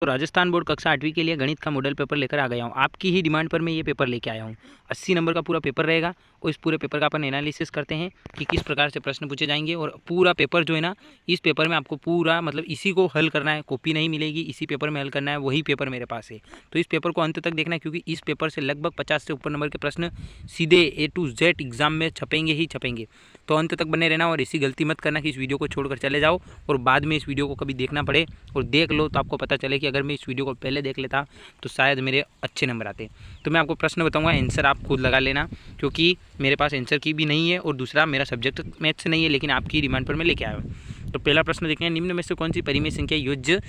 तो राजस्थान बोर्ड कक्षा 8वीं के लिए गणित का मॉडल पेपर लेकर आ गया हूँ। आपकी ही डिमांड पर मैं ये पेपर लेके आया हूँ। 80 नंबर का पूरा पेपर रहेगा और इस पूरे पेपर का अपन एनालिसिस करते हैं कि किस प्रकार से प्रश्न पूछे जाएंगे। और पूरा पेपर जो है ना, इस पेपर में आपको पूरा मतलब इसी को हल करना है, कॉपी नहीं मिलेगी, इसी पेपर में हल करना है। वही पेपर मेरे पास है, तो इस पेपर को अंत तक देखना है, क्योंकि इस पेपर से लगभग 50 से ऊपर नंबर के प्रश्न सीधे A to Z एग्जाम में छपेंगे ही छपेंगे। तो अंत तक बने रहना और इसी गलती मत करना कि इस वीडियो को छोड़कर चले जाओ और बाद में इस वीडियो को कभी देखना पड़े। और देख लो तो आपको पता चले कि अगर मैं इस वीडियो को पहले देख लेता तो शायद मेरे अच्छे नंबर आते। तो मैं आपको प्रश्न बताऊंगा, आंसर आप खुद लगा लेना, क्योंकि मेरे पास आंसर की भी नहीं है और दूसरा मेरा सब्जेक्ट मैथ्स नहीं है, लेकिन आपकी डिमांड पर मैं लेके आया हूँ। तो पहला प्रश्न देखें, निम्न में से कौन सी परिमेय संख्या योज्य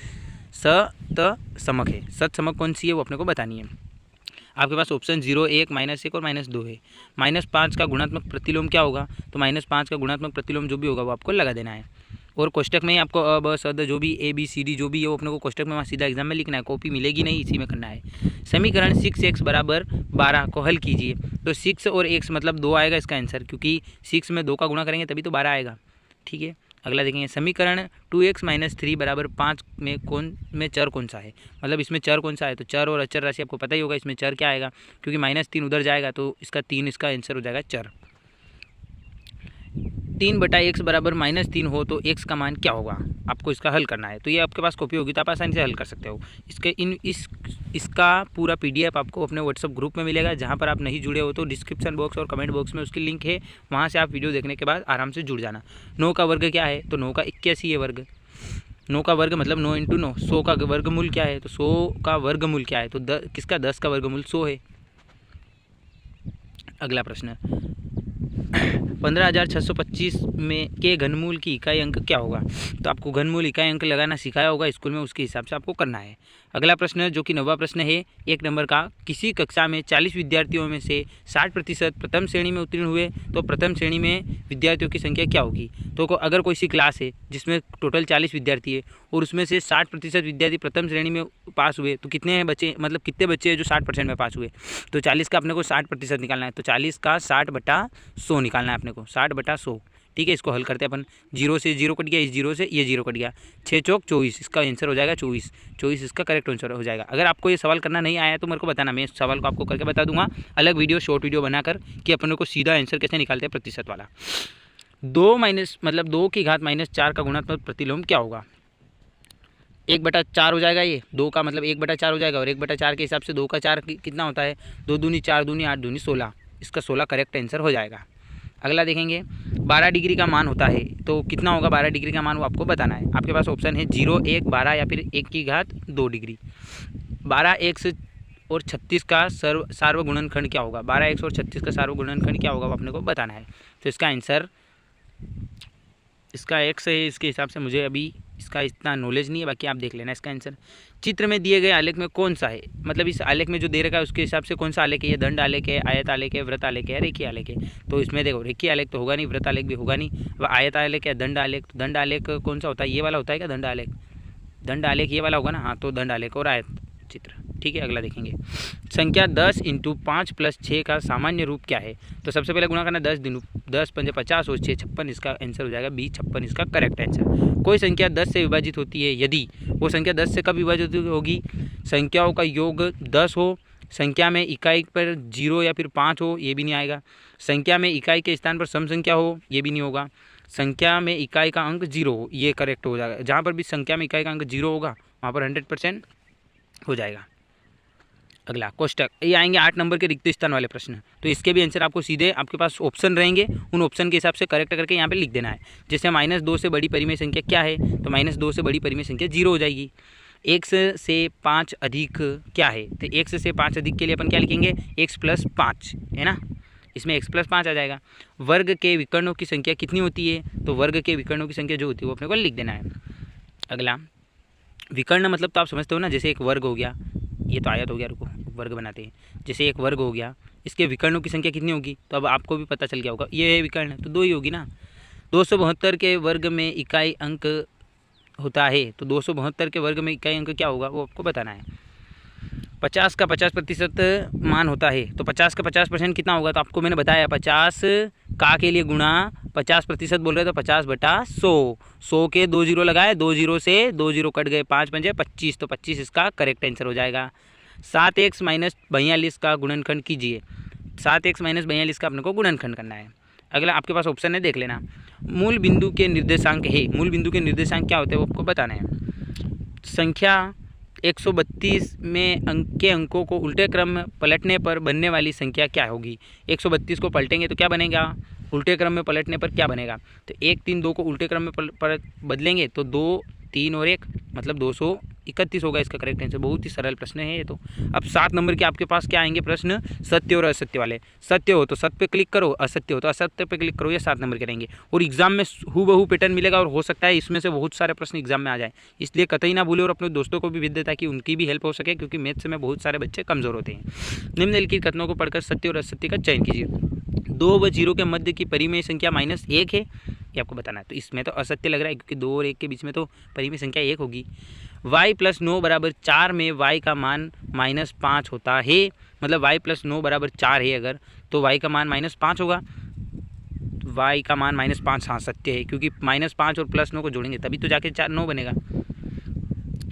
सतसमक है? सतसमक कौन सी है वो अपने को बतानी है। आपके पास ऑप्शन 0, 1, -1 और -2 है। -5 का गुणात्मक प्रतिलोम क्या होगा? तो -5 का गुणात्मक प्रतिलोम जो भी होगा वो आपको लगा देना है। और कोष्टक में ही आपको अ ब स द जो भी ABCD जो भी है वो अपने को कोष्टक में वहाँ सीधा एग्जाम में लिखना है, कॉपी मिलेगी नहीं, इसी में करना है। समीकरण 6x = 12 को हल कीजिए। तो 6 और x मतलब 2 आएगा इसका आंसर, क्योंकि 6 में 2 का गुणा करेंगे तभी तो 12 आएगा। ठीक है, अगला देखेंगे, समीकरण 2x - 3 = 5 में चर कौन सा है? मतलब इसमें चर कौन सा है? तो चर और अचर राशि आपको पता ही होगा, इसमें चर क्या आएगा, क्योंकि -3 उधर जाएगा तो इसका 3 इसका आंसर हो जाएगा चर। 3/x = -3 हो तो x का मान क्या होगा? आपको इसका हल करना है। तो ये आपके पास कॉपी होगी तो आप आसानी से हल कर सकते हो। इसका पूरा PDF आपको अपने व्हाट्सअप ग्रुप में मिलेगा। जहाँ पर आप नहीं जुड़े हो तो डिस्क्रिप्शन बॉक्स और कमेंट बॉक्स में उसकी लिंक है, वहाँ से आप वीडियो देखने के बाद आराम से जुड़ जाना। 9 का वर्ग क्या है? तो 9 का 81 है वर्ग। 9 का वर्ग मतलब 9 × 9। 100 का वर्गमूल क्या है? तो 100 का वर्गमूल क्या है? तो किसका 10 का वर्गमूल 100 है। अगला प्रश्न, 15,625 में के घनमूल की इकाई अंक क्या होगा? तो आपको घनमूल इकाई अंक लगाना सिखाया होगा स्कूल में, उसके हिसाब से आपको करना है। अगला प्रश्न जो कि 9वां प्रश्न है, 1 नंबर का, किसी कक्षा में 40 विद्यार्थियों में से 60% प्रथम श्रेणी में उत्तीर्ण हुए तो प्रथम श्रेणी में विद्यार्थियों की संख्या क्या होगी? तो अगर कोई सी क्लास है जिसमें टोटल 40 विद्यार्थी है और उसमें से 60% विद्यार्थी प्रथम श्रेणी में पास हुए तो कितने बच्चे, मतलब कितने बच्चे हैं जो 60% में पास हुए? तो 40 का अपने को 60% निकालना है, तो 40 का 60/100 निकालना है अपने को, 60/100। ठीक है, इसको हल करते हैं अपन। 0 से 0 कट गया, इस 0 से ये 0 कट गया, 6 चौक 24, इसका आंसर हो जाएगा 24। 24 इसका करेक्ट आंसर हो जाएगा। अगर आपको ये सवाल करना नहीं आया तो मेरे को बताना, मैं इस सवाल को आपको करके बता दूंगा अलग वीडियो, शॉर्ट वीडियो बनाकर, कि अपने को सीधा आंसर कैसे निकालते हैं प्रतिशत वाला। 2 की घात -4 का गुणात्मक प्रतिलोम क्या होगा? 1/4 हो जाएगा। ये 2 का मतलब 1/4 हो जाएगा, और 1/4 के हिसाब से 2 का 4 कितना होता है? 2 दूनी 4 दूनी 8 दूनी 16, इसका 16 करेक्ट आंसर हो जाएगा। अगला देखेंगे, 12 डिग्री का मान होता है तो कितना होगा 12 डिग्री का मान, वो आपको बताना है। आपके पास ऑप्शन है 0, 1, 12 या फिर 1 की घात 2 डिग्री। 12x और 36 का सार्वगुणनखंड क्या होगा? 12x और 36 का सार्वगुणनखंड क्या होगा वो अपने को बताना है। तो इसका आंसर, इसका x है, इसके हिसाब से मुझे अभी इसका इतना नॉलेज नहीं है, बाकी आप देख लेना इसका आंसर। चित्र में दिए गए आलेख में कौन सा है? मतलब इस आलेख में जो दे रखा है उसके हिसाब से कौन सा आलेख है? ये दंड आलेख है, आयत आलेख है, वृत्त आलेख है, रेखीय आलेख है। तो इसमें देखो, रेखीय आलेख तो होगा नहीं, वृत्त आलेख भी होगा नहीं, अब आयत आलेख या दंड आलेख। तो दंड आलेख कौन सा होता है? ये वाला होता है क्या दंड आलेख? दंड आलेख ये वाला होगा ना, हाँ, तो दंड आलेख और आयत चित्र। ठीक है, अगला देखेंगे, संख्या 10 × 5 + 6 का सामान्य रूप क्या है? तो सबसे पहले गुणा करना, 10 पंजे 50 और 6 56, इसका आंसर हो जाएगा 20, 56 इसका करेक्ट आंसर। कोई संख्या 10 से विभाजित होती है यदि वो संख्या 10 से कब विभाजित होगी? संख्याओं का योग 10 हो, संख्या में इकाई पर 0 या फिर 5 हो, ये भी नहीं आएगा। संख्या में इकाई के स्थान पर सम संख्या हो, ये भी नहीं होगा। संख्या में इकाई का अंक 0 हो, ये करेक्ट हो जाएगा। जहाँ पर भी संख्या में इकाई का अंक 0 होगा वहाँ पर 100% हो जाएगा। अगला कोष्टक, ये आएंगे 8 नंबर के रिक्त स्थान वाले प्रश्न, तो इसके भी आंसर आपको सीधे आपके पास ऑप्शन रहेंगे, उन ऑप्शन के हिसाब से करेक्ट करके यहाँ पे लिख देना है। जैसे -2 से बड़ी परिमेय संख्या क्या है? तो -2 से बड़ी परिमेय संख्या 0 हो जाएगी। 1 से 5 अधिक क्या है? तो 1 से 5 अधिक के लिए अपन क्या लिखेंगे? x + 5 है ना, इसमें x + 5 आ जाएगा। वर्ग के विकर्णों की संख्या कितनी होती है? तो वर्ग के विकर्णों की संख्या जो होती है वो अपने को लिख देना है। अगला, विकर्ण मतलब तो आप समझते हो ना, जैसे एक वर्ग हो गया, ये तो आयत हो गया, रुको वर्ग बनाते हैं। जैसे एक वर्ग हो गया, इसके विकर्णों की संख्या कितनी होगी? तो अब आपको भी पता चल गया होगा, ये है विकर्ण, तो 2 ही होगी ना। 272 के वर्ग में इकाई अंक होता है, तो 272 के वर्ग में इकाई अंक क्या होगा वो आपको बताना है। 50 का 50% मान होता है, तो 50 का 50% कितना होगा? तो आपको मैंने बताया 50 का के लिए गुणा 50% बोल रहे तो 50/100, 100 के 2 जीरो लगाए, 2 जीरो से 2 जीरो कट गए, 5 पंजे 25, तो 25 इसका करेक्ट आंसर हो जाएगा। 7x - 42 का गुणनखंड कीजिए। 7x - 42 का अपने को गुणनखंड करना है। अगला आपके पास ऑप्शन है, देख लेना। मूल बिंदु के निर्देशांक है, मूल बिंदु के निर्देशांक क्या होते हैं वो आपको बताना है। संख्या 132 में के अंकों को उल्टे क्रम में पलटने पर बनने वाली संख्या क्या होगी। 132 को पलटेंगे तो क्या बनेगा, उल्टे क्रम में पलटने पर क्या बनेगा, तो 1 3 2 को उल्टे क्रम में बदलेंगे तो 2 3 और 1 मतलब 231 होगा इसका करेक्ट आंसर। बहुत ही सरल प्रश्न है ये तो। अब 7 नंबर के आपके पास क्या आएंगे प्रश्न, सत्य और असत्य वाले। सत्य हो तो सत्य पे क्लिक करो, असत्य हो तो असत्य पे क्लिक करो, ये 7 नंबर के रहेंगे। और एग्जाम में हूबहू पैटर्न मिलेगा और हो सकता है इसमें से बहुत सारे प्रश्न एग्जाम में आ जाए, इसलिए कतई ना भूले और अपने दोस्तों को भी भेज दे ताकि उनकी भी हेल्प हो सके, क्योंकि मैथ्स में बहुत सारे बच्चे कमजोर होते हैं। निम्नलिखित कथनों को पढ़कर सत्य और असत्य का चयन कीजिए। 2 व 0 के मध्य की परिमेय संख्या -1 है, ये आपको बताना है। तो इसमें तो असत्य लग रहा है क्योंकि 2 और 1 के बीच में तो परिमेय संख्या 1 होगी। y + 9 = 4 में y का मान -5 होता है, मतलब y + 9 = 4 है अगर, तो y का मान -5 होगा। y का मान -5 हाँ सत्य है, क्योंकि -5 और +9 को जोड़ेंगे तभी तो जाके 9 बनेगा,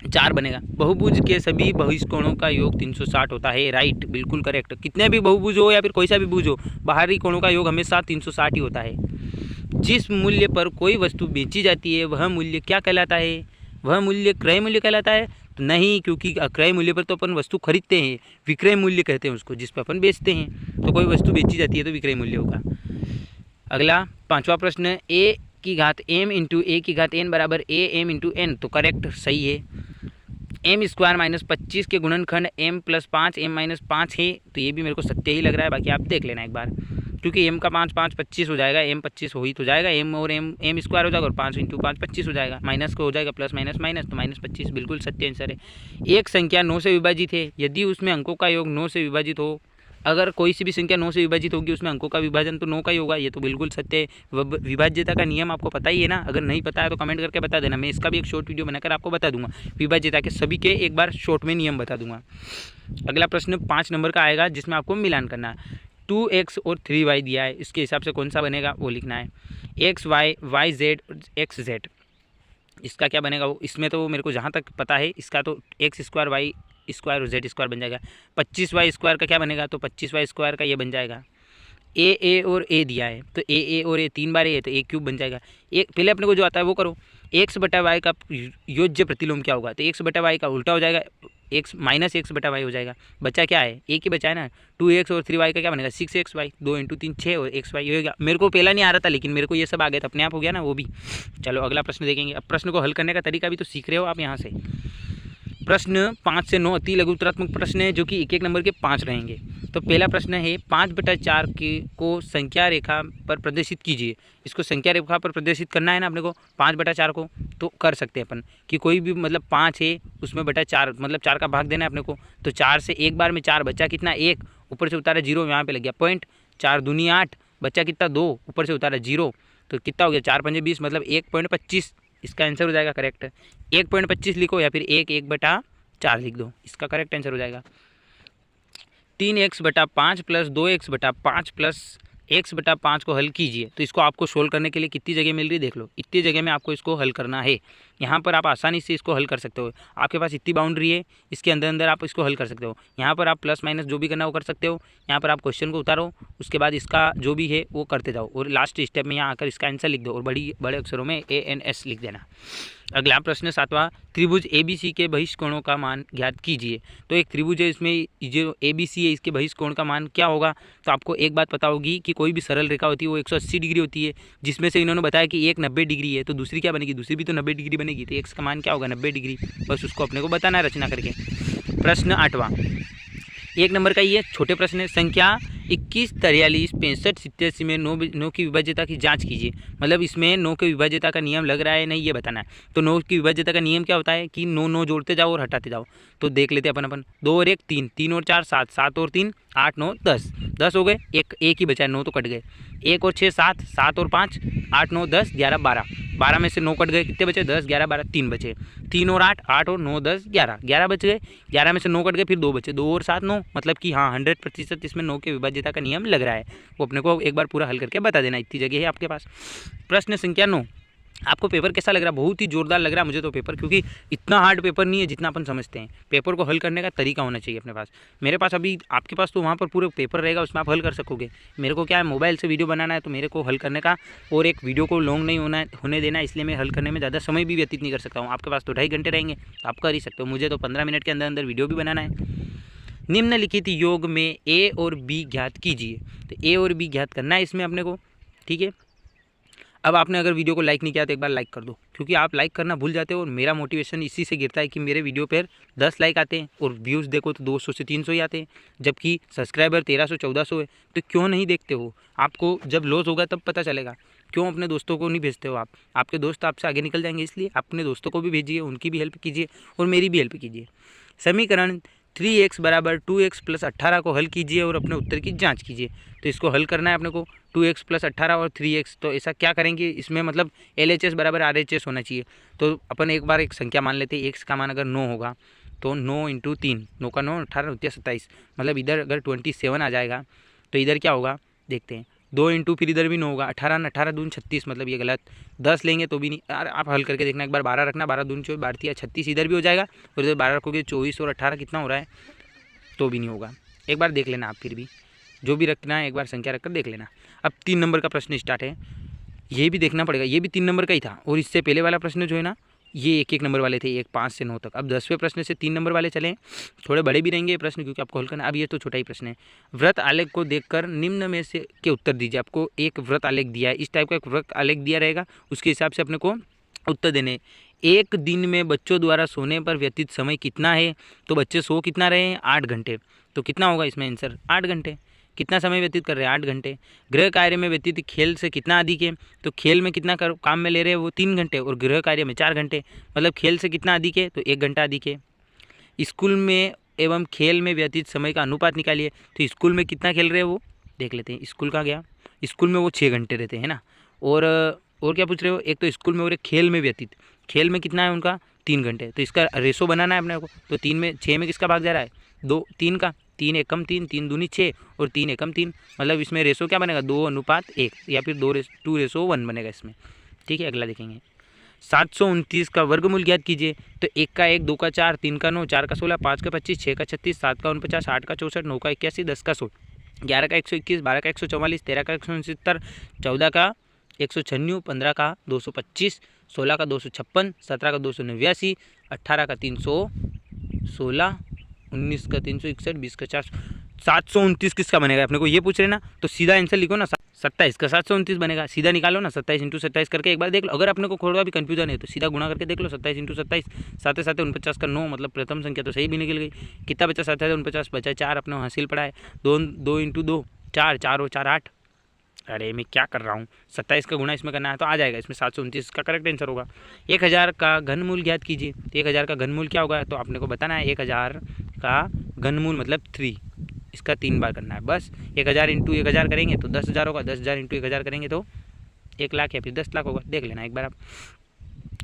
4 बनेगा। बहुभुज के सभी बहिष्कोणों का योग 360 होता है, राइट, बिल्कुल करेक्ट। कितने भी बहुभुज हो या फिर कोई सा भी भुज हो, बाहरी कोणों का योग हमेशा 360 ही होता है। जिस मूल्य पर कोई वस्तु बेची जाती है वह मूल्य क्या कहलाता है, वह मूल्य क्रय मूल्य कहलाता है, तो नहीं, क्योंकि क्रय मूल्य पर तो अपन वस्तु खरीदते हैं, विक्रय मूल्य कहते हैं उसको जिस पर अपन बेचते हैं। तो कोई वस्तु बेची जाती है तो विक्रय मूल्य होगा। अगला 5वां प्रश्न, a की घात m × a की घात n बराबर am × n, तो करेक्ट सही है। m² - 25 के गुणनखंड m + 5 m - 5 है, तो ये भी मेरे को सत्य ही लग रहा है, बाकी आप देख लेना एक बार, क्योंकि m का 5 5 25 हो जाएगा, m 25 हो ही तो जाएगा, m और m² हो जाएगा और 5 × 5 25 हो जाएगा, माइनस को हो जाएगा प्लस माइनस माइनस, तो -25 बिल्कुल सत्य आंसर है। एक संख्या 9 से विभाजित है, यदि उसमें अंकों का योग 9 से विभाजित हो, अगर कोई सी भी संख्या 9 से विभाजित होगी उसमें अंकों का विभाजन तो 9 का ही होगा, ये तो बिल्कुल सत्य है। विभाज्यता का नियम आपको पता ही है ना, अगर नहीं पता है तो कमेंट करके बता देना, मैं इसका भी एक शॉर्ट वीडियो बनाकर आपको बता दूंगा, विभाज्यता के सभी के एक बार शॉर्ट में नियम बता दूंगा। अगला प्रश्न 5 नंबर का आएगा जिसमें आपको मिलान करना है। 2x और 3y दिया है, इसके हिसाब से कौन सा बनेगा वो लिखना है। xy, yz, xz, इसका क्या बनेगा वो, इसमें तो मेरे को जहाँ तक पता है इसका तो x² y² और z² बन जाएगा। 25y² का क्या बनेगा, तो 25y² का ये बन जाएगा। a और a दिया है तो a और a 3 बार a है तो a³ बन जाएगा। एक पहले अपने को जो आता है वो करो। x/y का योज्य प्रतिलोम क्या होगा, तो x/y का उल्टा हो जाएगा, x -x/y हो जाएगा। बचा क्या है, एक ही बचा है ना। 2x और 3y का क्या बनेगा, 6xy, 2 × 3 6 और xy होगा। मेरे को पहला नहीं आ रहा था लेकिन मेरे को ये सब आ गया था, अपने आप हो गया ना वो भी। चलो अगला प्रश्न देखेंगे। अब प्रश्न को हल करने का तरीका भी तो सीख रहे हो आप यहाँ से। प्रश्न 5 से 9 अति लघुत्तरात्मक प्रश्न है जो कि एक नंबर के 5 रहेंगे। तो पहला प्रश्न है 5/4 को संख्या रेखा पर प्रदर्शित कीजिए। इसको संख्या रेखा पर प्रदर्शित करना है ना अपने को 5/4 को, तो कर सकते हैं अपन कि कोई भी मतलब 5 है उसमें /4 मतलब 4 का भाग देना है अपने को। तो 4 से एक बार में 4 बचा कितना 1, ऊपर से उतारा 0, यहाँ पे लग गया पॉइंट। 4 दूनी 8, बचा कितना 2, ऊपर से उतारा 0, तो कितना हो गया 4 पंजे 20 मतलब 1.25, इसका आंसर हो जाएगा करेक्ट। 1.25 लिखो या फिर 1/4 लिख दो, इसका करेक्ट आंसर हो जाएगा। 3x/5 + 2x/5 + x/5 को हल कीजिए। तो इसको आपको सोल्व करने के लिए कितनी जगह मिल रही है देख लो, इतनी जगह में आपको इसको हल करना है। यहाँ पर आप आसानी से इसको हल कर सकते हो, आपके पास इतनी बाउंड्री है, इसके अंदर अंदर आप इसको हल कर सकते हो। यहाँ पर आप प्लस माइनस जो भी करना वो कर सकते हो। यहाँ पर आप क्वेश्चन को उतारो, उसके बाद इसका जो भी है वो करते जाओ और लास्ट स्टेप में यहाँ आकर इसका आंसर लिख दो और बड़े अक्षरों में ANS लिख देना। अगला प्रश्न 7वां, त्रिभुज ABC के बहिष्कोणों का मान ज्ञात कीजिए। तो एक त्रिभुज है, इसमें जो ABC है इसके बहिष्कोण का मान क्या होगा। तो आपको एक बात पता होगी कि कोई भी सरल रेखा होती है वो 180 डिग्री होती है, जिसमें से इन्होंने बताया कि एक 90 डिग्री है, तो दूसरी क्या बनेगी, दूसरी भी तो 90 डिग्री बनेगी। तो x का मान क्या होगा 90 डिग्री, बस उसको अपने को बताना है रचना करके। प्रश्न 8वां, 1 नंबर का ये छोटे प्रश्न है। संख्या 21, 43, 65, 87 में 9 की विभाज्यता की जांच कीजिए। मतलब इसमें 9 की विभाज्यता का नियम लग रहा है नहीं, ये बताना है। तो 9 की विभाज्यता का नियम क्या होता है कि 9 जोड़ते जाओ और हटाते जाओ। तो देख लेते हैं अपन 2 और 1 3, 3 और 4 7, 7 और 3 8 9 10, 10 हो गए, एक ही बचा है 9 तो कट गए। 1 और 6 7, 7 और 5 8 9 10 11 12, 12 में से 9 कट गए, कितने बचे 10 11 12 3 बचे। 3 और 8, 8 और 9 10 11, 11 बच गए। 11 में से 9 कट गए, फिर 2 बचे, 2 और 7 9, मतलब कि हाँ 100% इसमें 9 के विभाज्यता का नियम लग रहा है। वो अपने को एक बार पूरा हल करके बता देना, इतनी जगह है आपके पास। प्रश्न संख्या 9, आपको पेपर कैसा लग रहा है? बहुत ही जोरदार लग रहा है मुझे तो पेपर, क्योंकि इतना हार्ड पेपर नहीं है जितना अपन समझते हैं। पेपर को हल करने का तरीका होना चाहिए अपने पास। मेरे पास अभी, आपके पास तो वहाँ पर पूरे पेपर रहेगा, उसमें आप हल कर सकोगे। मेरे को क्या है, मोबाइल से वीडियो बनाना है, तो मेरे को हल करने का और एक वीडियो को लॉन्ग नहीं होने देना, इसलिए मैं हल करने में ज़्यादा समय भी व्यतीत नहीं कर सकता हूँ। आपके पास तो 2.5 घंटे रहेंगे, तो आप कर ही सकते हो। मुझे तो 15 मिनट के अंदर अंदर वीडियो भी बनाना है। निम्नलिखित योग में ए और बी ज्ञात कीजिए। तो ए और बी ज्ञात करना है इसमें अपने को, ठीक है। अब आपने अगर वीडियो को लाइक नहीं किया तो एक बार लाइक कर दो, क्योंकि आप लाइक करना भूल जाते हो और मेरा मोटिवेशन इसी से गिरता है कि मेरे वीडियो पर 10 लाइक आते हैं और व्यूज़ देखो तो 200 से 300 ही आते हैं, जबकि सब्सक्राइबर 1300 1400 है। तो क्यों नहीं देखते हो? आपको जब लॉस होगा तब पता चलेगा। क्यों अपने दोस्तों को नहीं भेजते हो आप? आपके दोस्त आपसे आगे निकल जाएंगे, इसलिए अपने दोस्तों को भी भेजिए, उनकी भी हेल्प कीजिए और मेरी भी हेल्प कीजिए। समीकरण 3x = 2x + 18 को हल कीजिए और अपने उत्तर की जांच कीजिए। तो इसको हल करना है अपने को, 2x + 18 और 3x। तो ऐसा क्या करेंगे, इसमें मतलब LHS = RHS होना चाहिए। तो अपन एक बार एक संख्या मान लेते हैं, x का मान अगर 9 होगा तो 9 × 3, 9 का 9 18 × 27, मतलब इधर अगर 27 आ जाएगा तो इधर क्या होगा देखते हैं। 2 × फिर इधर भी 9 होगा, 18 × 18 दून 36, मतलब ये गलत। 10 लेंगे तो भी नहीं यार, आप हल करके देखना एक बार। 12 रखना, 12 दून 24, 12 36, इधर भी हो जाएगा और इधर 12 रखोगे 24 और 18 कितना हो रहा है, तो भी नहीं होगा। एक बार देख लेना आप, फिर भी जो भी रखना है एक बार संख्या रखकर देख लेना। अब 3 नंबर का प्रश्न स्टार्ट है, ये भी देखना पड़ेगा, ये भी 3 नंबर का ही था और इससे पहले वाला प्रश्न जो है ना, ये 1-1 नंबर वाले थे, 1 5 से 9 तक। अब 10वें प्रश्न से 3 नंबर वाले चलें, थोड़े बड़े भी रहेंगे ये प्रश्न क्योंकि आपको हल करना। अब ये तो छोटा ही प्रश्न है। व्रत आलेख को देखकर निम्न में से के उत्तर दीजिए। आपको एक व्रत आलेख दिया है, इस टाइप का एक व्रत आलेख दिया रहेगा, उसके हिसाब से अपने को उत्तर देने। एक दिन में बच्चों द्वारा सोने पर व्यतीत समय कितना है? तो बच्चे सो कितना रहे हैं? 8 घंटे। तो कितना होगा इसमें आंसर? 8 घंटे। कितना समय व्यतीत कर रहे हैं? 8 घंटे। गृह कार्य में व्यतीत खेल से कितना अधिक है? तो खेल में कितना काम में ले रहे हैं वो 3 घंटे और गृह कार्य में 4 घंटे, मतलब खेल से कितना अधिक है? तो 1 घंटा अधिक है। स्कूल में एवं खेल में व्यतीत समय का अनुपात निकालिए। तो स्कूल में कितना खेल रहे हैं वो देख लेते हैं। स्कूल का गया, स्कूल में वो 6 घंटे रहते हैं ना। और क्या पूछ रहे हो? एक तो स्कूल में और एक खेल में व्यतीत। खेल में कितना है उनका? 3 घंटे। तो इसका रेशो बनाना है अपने को। तो 3 में 6 में किसका भाग जा रहा है? 2 3 का। 3 एकम 3, 3 दूनी 6 और 3 एकम 3, मतलब इसमें रेशो क्या बनेगा? 2:1 या फिर 2:1 बनेगा इसमें, ठीक है। अगला देखेंगे, 729 का वर्गमूल ज्ञात कीजिए। तो 1 का 1, 2 का 4, 3 का 9, 4 का 16, 5 का 25, 6 का 36, 7 का 49, 8 का 64, 9 का 81, 10 का 100, 11 का 121, 12 का 144, 13 का 169, 14 का 196, 15 का 225, 16 का 256, 17 का 289, 18 का 316, 19 का 361, 20 का 400, 729 किसका बनेगा अपने को ये पूछ रहे ना। तो सीधा आंसर लिखो ना, 27 का 729 बनेगा। सीधा निकालो ना, 27 × 27 करके एक बार देख लो। अगर अपने को थोड़ा भी कंफ्यूजन है तो सीधा गुणा करके देख लो। 27 × 27, साथ 49 का 9, मतलब प्रथम संख्या तो सही भी निकल गई। कितना बचा? 49 बचा 4, अपने हासिल पड़ा है। 2 × 2 4, 4 और 4 8। अरे मैं क्या कर रहा हूँ, 27 का गुणा इसमें करना है तो आ जाएगा। इसमें 729 का करेक्ट आंसर होगा। 1000 का घनमूल ज्ञात कीजिए। 1000 का घनमूल क्या होगा? तो आपने को बताना है 1000 का घनमूल मतलब 3, इसका 3 बार करना है बस। 1000 × 1000 करेंगे तो 10,000 होगा। 10,000 × 1000 करेंगे तो 1 लाख या फिर 10 लाख होगा। देख लेना एक बार आप।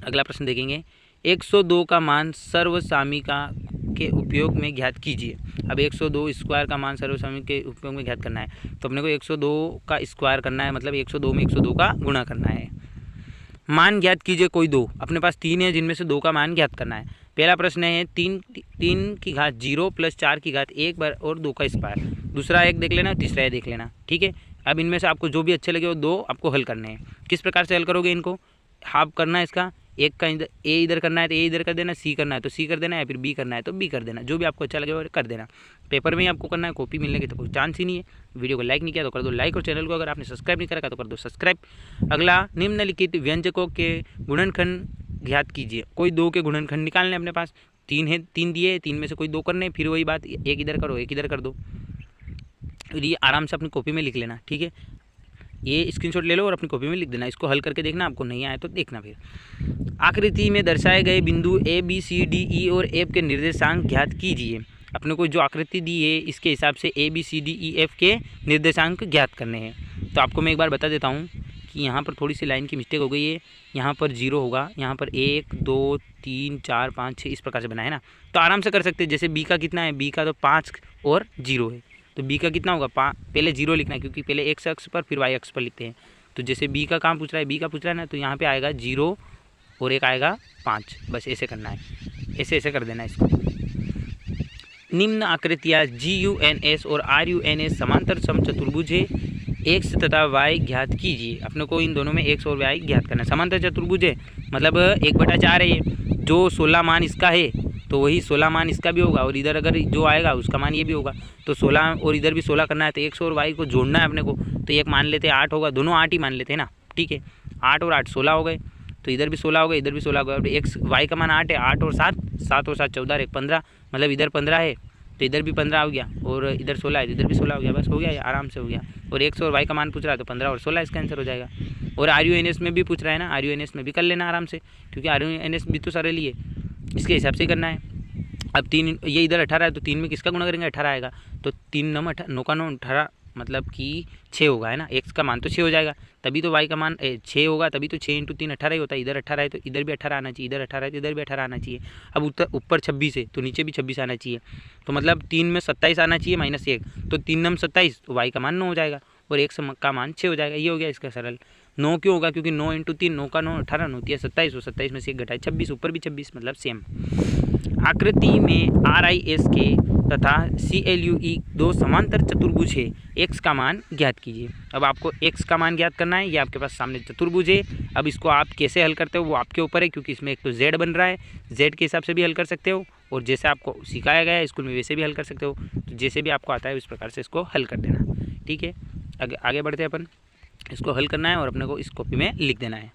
अगला प्रश्न देखेंगे, 102 का मान सर्वसामिका के उपयोग में ज्ञात कीजिए। अब 102 स्क्वायर का मान सर्वसामिक के उपयोग में ज्ञात करना है। तो अपने को 102 का स्क्वायर करना है, मतलब 102 में 102 का गुणा करना है। मान ज्ञात कीजिए कोई दो। अपने पास 3 है जिनमें से 2 का मान ज्ञात करना है। पहला प्रश्न है 3 की घात 0 + 4 की घात 1 बार और 2 का स्क्वायर। दूसरा एक देख लेना, तीसरा ये देख लेना, ठीक है। अब इनमें से आपको जो भी अच्छे लगे वो 2 आपको हल करने हैं। किस प्रकार से हल करोगे इनको? हाफ करना है इसका, एक का ए इधर करना है तो ए इधर कर देना, सी करना है तो सी कर देना, या फिर बी करना है तो बी कर देना। जो भी आपको अच्छा लगे वो कर देना। पेपर में ही आपको करना है, कॉपी मिलने की तो कोई चांस ही नहीं है। वीडियो को लाइक नहीं किया तो कर दो लाइक, और चैनल को अगर आपने सब्सक्राइब नहीं करा तो कर दो सब्सक्राइब। अगला, निम्नलिखित व्यंजकों के गुणनखंड ज्ञात कीजिए। कोई 2 के गुणनखंड निकालने अपने पास 3 है, 3 दिए, 3 में से कोई 2 करने, फिर वही बात, एक इधर करो एक इधर कर दो। ये आराम से अपनी कॉपी में लिख लेना, ठीक है। ये स्क्रीनशॉट ले लो और अपनी कॉपी में लिख देना। इसको हल करके देखना, आपको नहीं आए तो देखना। फिर आकृति में दर्शाए गए बिंदु ए बी सी डी ई और एफ के निर्देशांक ज्ञात कीजिए। अपने को जो आकृति दी है इसके हिसाब से A B C D E F के निर्देशांक ज्ञात करने हैं। तो आपको मैं एक बार बता देता हूँ कि यहाँ पर थोड़ी सी लाइन की मिस्टेक हो गई है, यहाँ पर 0 होगा, यहाँ पर 1 2 3 4 5 6 इस प्रकार से बना है ना। तो आराम से कर सकते हैं। जैसे बी का कितना है, बी का तो 5 और 0 है, तो बी का कितना होगा, पहले 0 लिखना है क्योंकि पहले एक्स अक्ष पर फिर वाई अक्ष पर लिखते हैं। तो जैसे बी का काम पूछ रहा है, बी का पूछ रहा है ना, तो यहाँ पे आएगा 0 और एक आएगा 5, बस ऐसे करना है, ऐसे कर देना है इसको। निम्न आकृतियाँ GUNS और RUNS समांतर समचतुर्भुज है, एक्स तथा वाई ज्ञात कीजिए। अपने को इन दोनों में एक्स और वाई ज्ञात करना है। समांतर चतुर्भुज है मतलब 1/4 है, जो 16 मान इसका है तो वही 16 मान इसका भी होगा, और इधर अगर जो आएगा उसका मान ये भी होगा। तो 16 और इधर भी 16 करना है, तो एक्स और वाई को जोड़ना है अपने को। तो एक मान लेते हैं 8 होगा, दोनों 8 ही मान लेते हैं ना, ठीक है। 8 और 8 16 हो गए, तो इधर भी 16 हो गए, इधर भी 16 हो गए। अब एक्स वाई का मान 8 है, 8 और 7 7 और 7 14 एक 15, मतलब इधर 15 है तो इधर भी 15 हो गया, और इधर 16 है तो इधर भी 16 हो गया, बस हो गया, आराम से हो गया। और एक्स और वाई का मान पूछ रहा है तो 15 और 16 इसका आंसर हो जाएगा। और RUNS में भी पूछ रहा है ना, RUNS में भी कर लेना आराम से, क्योंकि RUNS भी तो सरल ही है, इसके हिसाब से करना है। अब 3 ये इधर 18 है, तो 3 में किसका गुणा करेंगे, 18 आएगा, तो 3 9 9 का 9 18 मतलब कि 6 होगा, है ना। एक्स का मान तो 6 हो जाएगा, तभी तो वाई का मान 6 होगा, तभी तो 6 × 3 18 ही होता है। इधर 18 है तो इधर भी 18 आना चाहिए, इधर 18 है तो इधर भी 18 आना चाहिए। अब ऊपर 26 है तो नीचे भी 26 आना चाहिए, तो मतलब 3 में 27 आना चाहिए -1, तो 3 9 27, तो वाई का मान 9 हो जाएगा और एक्स का मान 6 हो जाएगा। ये हो गया इसका सरल। 9 क्यों होगा, क्योंकि 9 × 3 9 का 9 18 9 होती है 27, और 27 में से 1 घटाए 26, ऊपर भी 26 मतलब सेम। आकृति में RISK तथा CLUE दो समांतर चतुर्भुज है, एक्स का मान ज्ञात कीजिए। अब आपको एक्स का मान ज्ञात करना है, ये आपके पास सामने चतुर्भुज है। अब इसको आप कैसे हल करते हो वो आपके ऊपर है, क्योंकि इसमें एक तो Z बन रहा है, Z के हिसाब से भी हल कर सकते हो, और जैसे आपको सिखाया गया है स्कूल में वैसे भी हल कर सकते हो। तो जैसे भी आपको आता है उस प्रकार से इसको हल कर देना, ठीक है। आगे बढ़ते हैं अपन, इसको हल करना है और अपने को इस कॉपी में लिख देना है।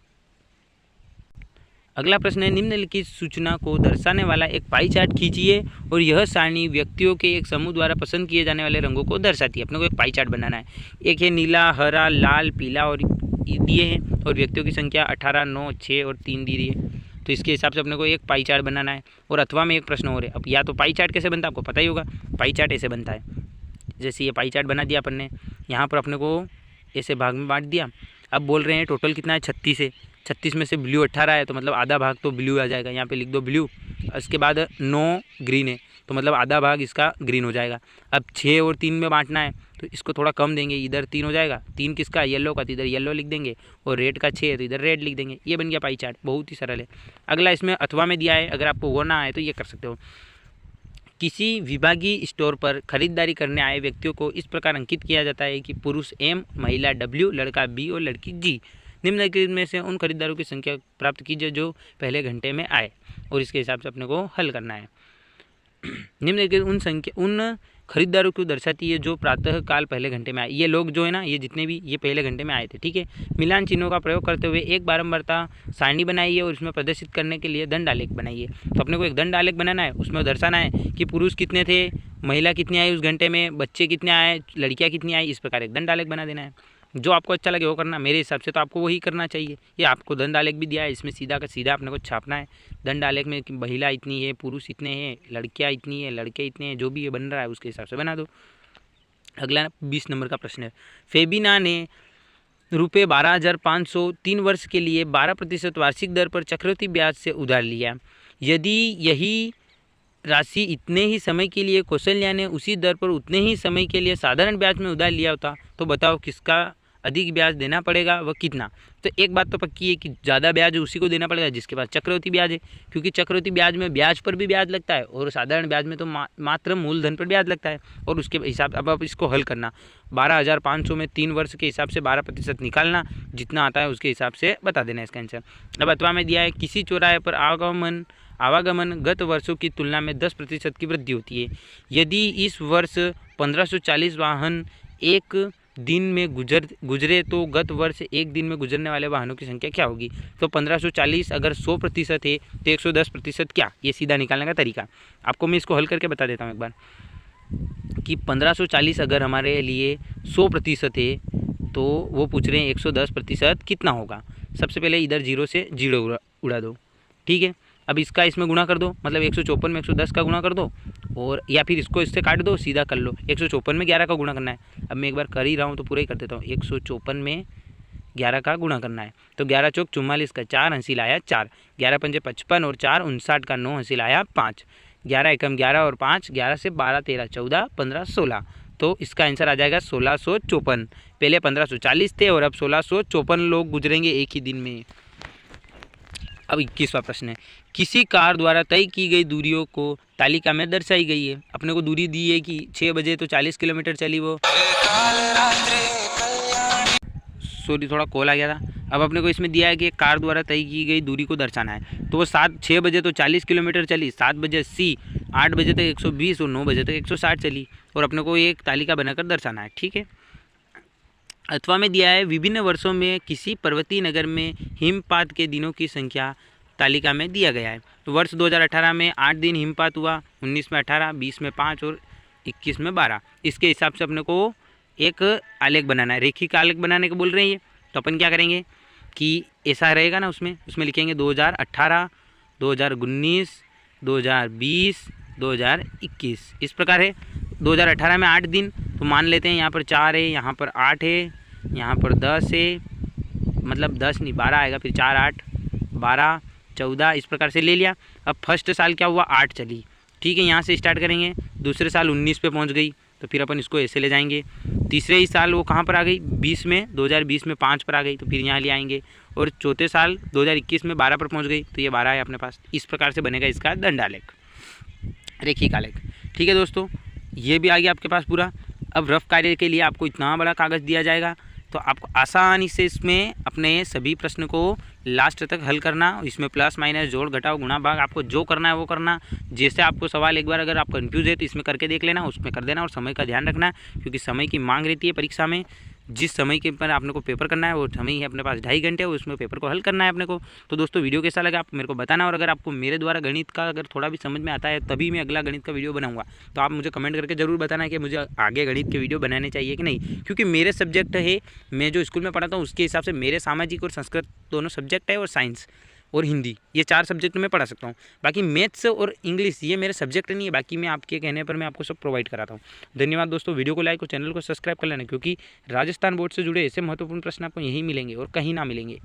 अगला प्रश्न है, निम्नलिखित सूचना को दर्शाने वाला एक पाई चार्ट खींचिए और यह सारणी व्यक्तियों के एक समूह द्वारा पसंद किए जाने वाले रंगों को दर्शाती है। अपने को एक पाई चार्ट बनाना है। एक है नीला, हरा, लाल, पीला और दिए हैं, और व्यक्तियों की संख्या 18 9 6 और 3 दी है। तो इसके हिसाब से अपने को एक पाई चार्ट बनाना है। और अथवा में एक प्रश्न और है। अब या तो पाई चार्ट कैसे बनता है आपको पता ही होगा। पाई चार्ट ऐसे बनता है, जैसे ये पाई चार्ट बना दिया अपन ने, यहाँ पर अपने को ऐसे भाग में बांट दिया। अब बोल रहे हैं टोटल कितना है 36 है, 36 में से ब्लू 18 है, तो मतलब आधा भाग तो ब्लू आ जाएगा, यहाँ पे लिख दो ब्लू। इसके बाद 9 ग्रीन है, तो मतलब आधा भाग इसका ग्रीन हो जाएगा। अब 6 और 3 में बांटना है, तो इसको थोड़ा कम देंगे, इधर 3 हो जाएगा, 3 किसका येलो का, तो इधर येलो लिख देंगे, और रेड का 6 है तो इधर रेड लिख देंगे। ये बन गया पाई चार्ट, बहुत ही सरल है। अगला इसमें अथवा में दिया है, अगर आपको वो ना आए तो ये कर सकते हो। किसी विभागीय स्टोर पर खरीदारी करने आए व्यक्तियों को इस प्रकार अंकित किया जाता है कि पुरुष M, महिला W, लड़का B और लड़की G। निम्नलिखित में से उन खरीदारों की संख्या प्राप्त कीजिए जो पहले घंटे में आए, और इसके हिसाब से अपने को हल करना है। निम्नलिखित उन खरीदारों को दर्शाती है जो प्रातः काल पहले घंटे में आए। ये लोग जो है ना, ये जितने भी ये पहले घंटे में आए थे, ठीक है। मिलान चिन्हों का प्रयोग करते हुए एक बारंबारता सारणी बनाइए और उसमें प्रदर्शित करने के लिए दंड आलेख बनाइए। तो अपने को एक दंड आलेख बनाना है, उसमें दर्शाना है कि पुरुष कितने थे, महिला कितनी आई उस घंटे में, बच्चे कितने आए, लड़कियाँ कितनी आई, इस प्रकार एक दंड आलेख बना देना है। जो आपको अच्छा लगे वो करना, मेरे हिसाब से तो आपको वही करना चाहिए। ये आपको दंड आलेख भी दिया है, इसमें सीधा का सीधा अपने को छापना है। दंड आलेख में कि महिला इतनी है, पुरुष इतने हैं, लड़कियां इतनी है, लड़के इतने हैं, जो भी ये बन रहा है उसके हिसाब से बना दो। अगला 20 नंबर का प्रश्न है। फेबिना ने रुपये 12,500 3 वर्ष के लिए 12% वार्षिक दर पर चक्रवृद्धि ब्याज से उधार लिया। यदि यही राशि इतने ही समय के लिए कौशल्या ने उसी दर पर उतने ही समय के लिए साधारण ब्याज में उधार लिया होता, तो बताओ किसका अधिक ब्याज देना पड़ेगा, वह कितना। तो एक बात तो पक्की है कि ज़्यादा ब्याज उसी को देना पड़ेगा जिसके पास चक्रवृद्धि ब्याज है, क्योंकि चक्रवृद्धि ब्याज में ब्याज पर भी ब्याज लगता है, और साधारण ब्याज में तो मात्र मूलधन पर ब्याज लगता है। और उसके हिसाब अब आप इसको हल करना, 12,500 में 3 वर्ष के हिसाब से 12% निकालना, जितना आता है उसके हिसाब से बता देना इसका आंसर। अब अथवा में दिया है, किसी चौराहे पर आवागमन गत वर्षों की तुलना में 10% की वृद्धि होती है। यदि इस वर्ष 1540 वाहन एक दिन में गुजरे तो गत वर्ष एक दिन में गुजरने वाले वाहनों की संख्या क्या होगी। तो 1540 अगर 100% है तो 110% क्या, ये सीधा निकालने का तरीका। आपको मैं इसको हल करके बता देता हूँ एक बार कि 1540 अगर हमारे लिए 100% है तो वो पूछ रहे हैं 110% कितना होगा। सबसे पहले इधर 0 से 0 उड़ा दो, ठीक है। अब इसका इसमें गुणा कर दो, मतलब 154 में 110 का गुणा कर दो, और या फिर इसको इससे काट दो, सीधा कर लो। 154 में 11 का गुणा करना है। अब मैं एक बार कर ही रहा हूँ तो पूरा ही कर देता हूँ। 154 में 11 का गुणा करना है। तो 11 चौक 44 का 4 हासिल आया 4, 11 पंजे 55 और 4 59 का 9 हासिल आया 5, 11 एकम 11 और 5, 11 से 12 13 14 15 16। तो इसका आंसर आ जाएगा 1654। पहले 1540 थे और अब 1654 लोग गुजरेंगे एक ही दिन में। अब 21वां प्रश्न है, किसी कार द्वारा तय की गई दूरियों को तालिका में दर्शाई गई है। अपने को दूरी दी है कि 6 बजे तो 40 किलोमीटर चली वो, सॉरी थोड़ा कॉल आ गया था। अब अपने को इसमें दिया है कि कार द्वारा तय की गई दूरी को दर्शाना है। तो वो 6 बजे तो 40 किलोमीटर चली, 7 बजे 80, 8 बजे तक 120 और 9 बजे तक 160 चली, और अपने को एक तालिका बनाकर दर्शाना है। ठीक है। अथवा में दिया है विभिन्न वर्षों में किसी पर्वतीय नगर में हिमपात के दिनों की संख्या तालिका में दिया गया है। तो वर्ष 2018 में 8 दिन हिमपात हुआ, 19 में 18, 20 में 5 और 21 में 12। इसके हिसाब से अपने को एक आलेख बनाना है, रेखिक आलेख बनाने को बोल रहे हैं। तो अपन क्या करेंगे कि ऐसा रहेगा ना, उसमें लिखेंगे 2018, 2019, 2020, 2021, इस प्रकार है। 2018 में 8 दिन, तो मान लेते हैं यहाँ पर 4 है, यहाँ पर 8 है, यहाँ पर 10 है, मतलब 10 नहीं 12 आएगा, फिर 4 8 12 14, इस प्रकार से ले लिया। अब फर्स्ट साल क्या हुआ, 8 चली। ठीक है, यहाँ से स्टार्ट करेंगे। दूसरे साल 19 पे पहुँच गई, तो फिर अपन इसको ऐसे ले जाएंगे। तीसरे ही साल वो कहाँ पर आ गई, 20 में, 2020 में 5 पर आ गई, तो फिर यहाँ ले आएंगे। और चौथे साल 2021 में 12 पर पहुँच गई, तो ये 12 है अपने पास। इस प्रकार से बनेगा इसका दंड आलेख, रेखिक आलेख। ठीक है दोस्तों, ये भी आ गया आपके पास पूरा। अब रफ कार्य के लिए आपको इतना बड़ा कागज़ दिया जाएगा, तो आपको आसानी से इसमें अपने सभी प्रश्न को लास्ट तक हल करना। इसमें प्लस माइनस जोड़ घटाव गुणा भाग आपको जो करना है वो करना। जैसे आपको सवाल एक बार अगर आप कंफ्यूज है तो इसमें करके देख लेना, उसमें कर देना। और समय का ध्यान रखना, क्योंकि समय की मांग रहती है परीक्षा में। जिस समय के पर आपने को पेपर करना है वो समय है अपने पास 2.5 घंटे, उसमें पेपर को हल करना है अपने को। तो दोस्तों वीडियो कैसा लगा आप मेरे को बताना, और अगर आपको मेरे द्वारा गणित का अगर थोड़ा भी समझ में आता है तभी मैं अगला गणित का वीडियो बनाऊंगा, तो आप मुझे कमेंट करके ज़रूर बताना कि मुझे आगे गणित के वीडियो बनाने चाहिए कि नहीं। क्योंकि मेरे सब्जेक्ट है, मैं जो स्कूल में पढ़ाता हूँ उसके हिसाब से मेरे सामाजिक और संस्कृत दोनों सब्जेक्ट है, और साइंस और हिंदी, ये 4 सब्जेक्ट में पढ़ा सकता हूँ। बाकी मैथ्स और इंग्लिश ये मेरे सब्जेक्ट नहीं है, बाकी मैं आपके कहने पर मैं आपको सब प्रोवाइड कराता हूँ। धन्यवाद दोस्तों, वीडियो को लाइक और चैनल को सब्सक्राइब कर लेना, क्योंकि राजस्थान बोर्ड से जुड़े ऐसे महत्वपूर्ण प्रश्न आपको यहीं मिलेंगे और कहीं ना मिलेंगे।